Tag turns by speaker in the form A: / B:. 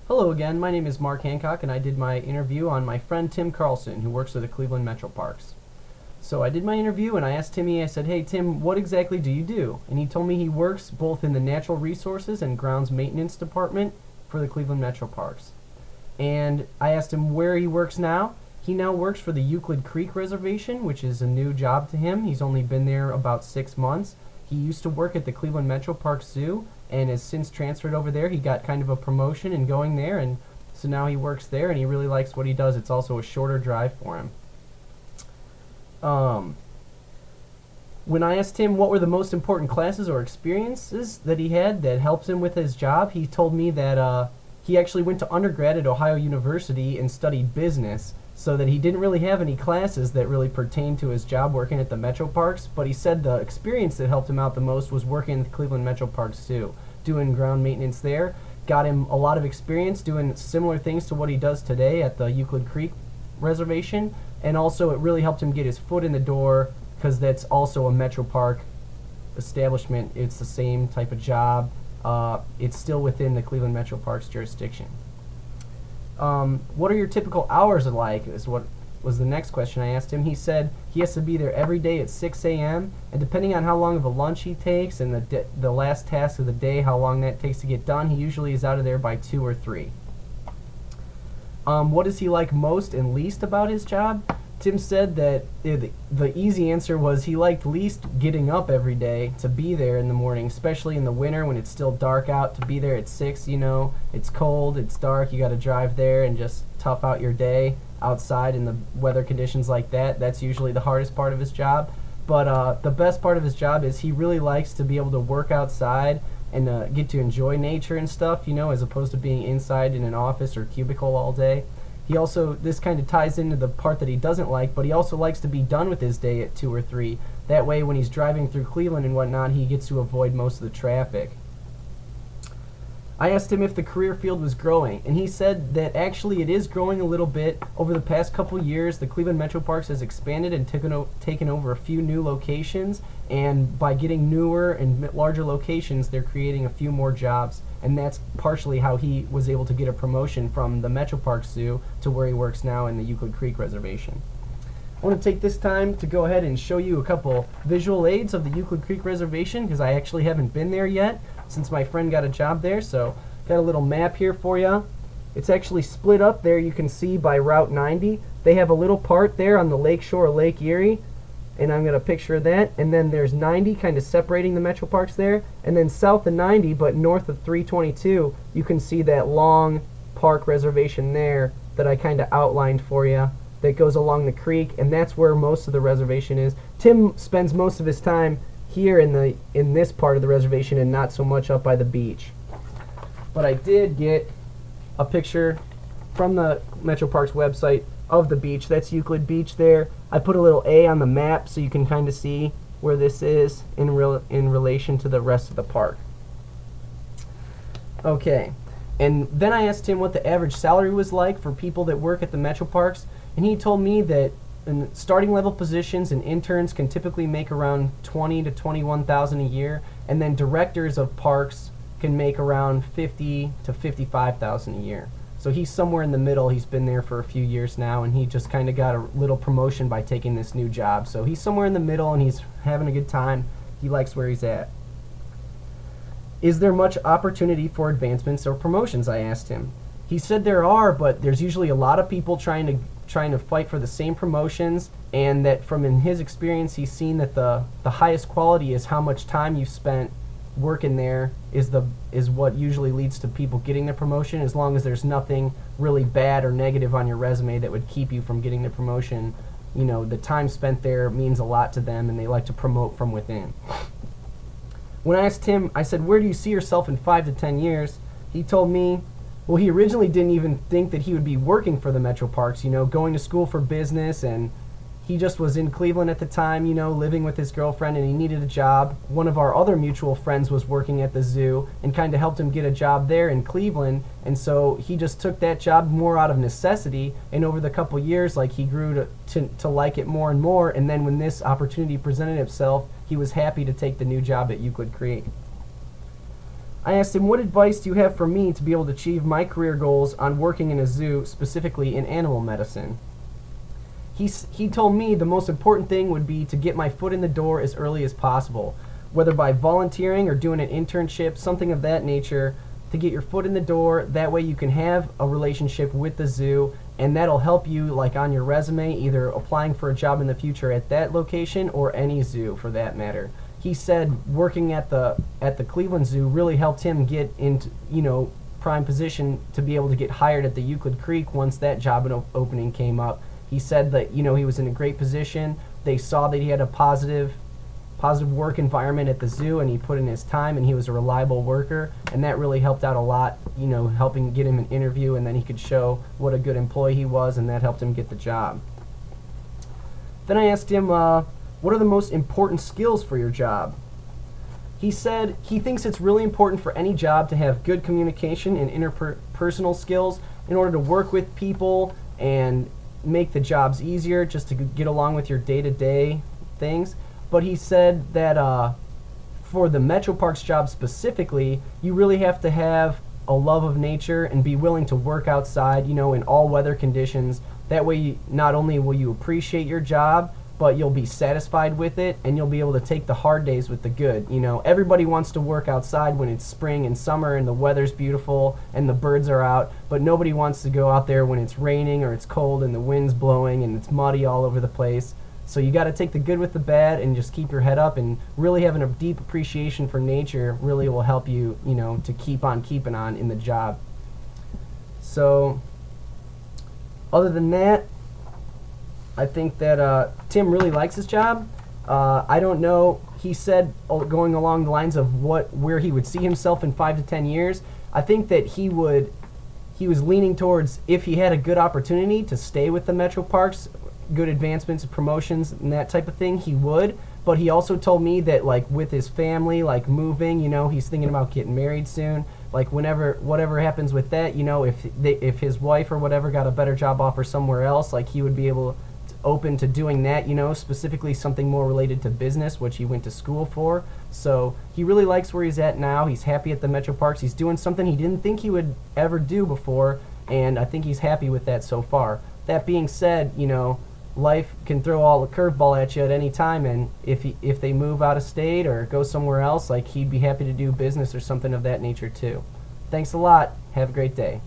A: Hello again, my name is Mark Hancock and I did my interview on my friend Tim Carlson who works at the Cleveland Metro Parks. So I did my interview and I asked Timmy, I said, hey Tim, what exactly do you do? And he told me he works both in the natural resources and grounds maintenance department for the Cleveland Metro Parks. And I asked him where he works now. He now works for the Euclid Creek Reservation, which is a new job to him. He's only been there about 6 months. He used to work at the Cleveland Metro Parks Zoo and has since transferred over there. He got kind of a promotion in going there, and so now he works there and he really likes what he does. It's also a shorter drive for him. When I asked him what were the most important classes or experiences that he had that helped him with his job, he told me that he actually went to undergrad at Ohio University and studied business, so that he didn't really have any classes that really pertained to his job working at the Metro Parks, but he said the experience that helped him out the most was working at the Cleveland Metro Parks Zoo, doing ground maintenance there. Got him a lot of experience doing similar things to what he does today at the Euclid Creek Reservation, and also it really helped him get his foot in the door because that's also a Metro Park establishment. It's the same type of job. It's still within the Cleveland Metro Parks jurisdiction. What are your typical hours like is what was the next question I asked him. He said he has to be there every day at 6 a.m. and depending on how long of a lunch he takes and the last task of the day, how long that takes to get done, he usually is out of there by 2 or 3. What does he like most and least about his job? Tim said that the easy answer was he liked least getting up every day to be there in the morning, especially in the winter when it's still dark out. To be there at 6, it's cold, it's dark, you got to drive there and just tough out your day outside in the weather conditions like that. That's usually the hardest part of his job. But the best part of his job is he really likes to be able to work outside and get to enjoy nature and stuff, as opposed to being inside in an office or cubicle all day. He also, this kind of ties into the part that he doesn't like, but he also likes to be done with his day at 2 or 3. That way when he's driving through Cleveland and whatnot, he gets to avoid most of the traffic. I asked him if the career field was growing, and he said that actually it is growing a little bit. Over the past couple years, the Cleveland Metro Parks has expanded and taken over a few new locations, and by getting newer and larger locations, they're creating a few more jobs, and that's partially how he was able to get a promotion from the Metro Parks Zoo to where he works now in the Euclid Creek Reservation. I want to take this time to go ahead and show you a couple visual aids of the Euclid Creek Reservation because I actually haven't been there yet since my friend got a job there. So got a little map here for you. It's actually split up there, you can see, by Route 90. They have a little part there on the lake shore of Lake Erie, and I'm going to picture that. And then there's 90 kind of separating the Metro Parks there. And then south of 90, but north of 322, you can see that long park reservation there that I kind of outlined for you that goes along the creek, and that's where most of the reservation is. Tim spends most of his time here in this part of the reservation and not so much up by the beach. But I did get a picture from the Metro Parks website of the beach. That's Euclid Beach there. I put a little A on the map so you can kind of see where this is in relation to the rest of the park. Okay, and then I asked him what the average salary was like for people that work at the Metro Parks, and he told me that in starting level positions and interns can typically make around $20,000 to $21,000 a year, and then directors of parks can make around $50,000 to $55,000 a year. So he's somewhere in the middle. He's been there for a few years now, and he just kind of got a little promotion by taking this new job. So he's somewhere in the middle, and he's having a good time. He likes where he's at. Is there much opportunity for advancements or promotions? I asked him. He said there are, but there's usually a lot of people trying to fight for the same promotions, and that from in his experience he's seen that the highest quality is how much time you've spent working there is what usually leads to people getting the promotion, as long as there's nothing really bad or negative on your resume that would keep you from getting the promotion. The time spent there means a lot to them, and they like to promote from within. When I asked him, I said, where do you see yourself in 5 to 10 years? He told me, well, he originally didn't even think that he would be working for the Metro Parks, going to school for business, and he just was in Cleveland at the time, living with his girlfriend, and he needed a job. One of our other mutual friends was working at the zoo and kind of helped him get a job there in Cleveland, and so he just took that job more out of necessity, and over the couple years, he grew to like it more and more, and then when this opportunity presented itself, he was happy to take the new job at Euclid Creek. I asked him, what advice do you have for me to be able to achieve my career goals on working in a zoo, specifically in animal medicine? He told me the most important thing would be to get my foot in the door as early as possible, whether by volunteering or doing an internship, something of that nature, to get your foot in the door. That way you can have a relationship with the zoo, and that'll help you like on your resume, either applying for a job in the future at that location or any zoo for that matter. He said working at the Cleveland Zoo really helped him get into, prime position to be able to get hired at the Euclid Creek once that job opening came up. He said that, he was in a great position. They saw that he had a positive work environment at the zoo, and he put in his time, and he was a reliable worker, and that really helped out a lot, helping get him an interview, and then he could show what a good employee he was, and that helped him get the job. Then I asked him, what are the most important skills for your job? He said he thinks it's really important for any job to have good communication and interpersonal skills in order to work with people and make the jobs easier, just to get along with your day-to-day things. But he said that for the Metro Parks job specifically, you really have to have a love of nature and be willing to work outside, in all weather conditions. That way, not only will you appreciate your job, but you'll be satisfied with it, and you'll be able to take the hard days with the good. Everybody wants to work outside when it's spring and summer and the weather's beautiful and the birds are out, but nobody wants to go out there when it's raining or it's cold and the wind's blowing and it's muddy all over the place. So you got to take the good with the bad and just keep your head up, and really having a deep appreciation for nature really will help you, to keep on keeping on in the job. So other than that, I think that Tim really likes his job. I don't know. He said, going along the lines of where he would see himself in 5 to 10 years. I think that he was leaning towards, if he had a good opportunity to stay with the Metro Parks, good advancements, promotions, and that type of thing, he would. But he also told me that, like, with his family, like moving, he's thinking about getting married soon. Like, whatever happens with that, if his wife or whatever got a better job offer somewhere else, like, he would be open to doing that, specifically something more related to business, which he went to school for. So he really likes where he's at now. He's happy at the Metro Parks. He's doing something he didn't think he would ever do before, and I think he's happy with that so far. That being said, life can throw all a curveball at you at any time, and if they move out of state or go somewhere else, like, he'd be happy to do business or something of that nature too. Thanks a lot. Have a great day.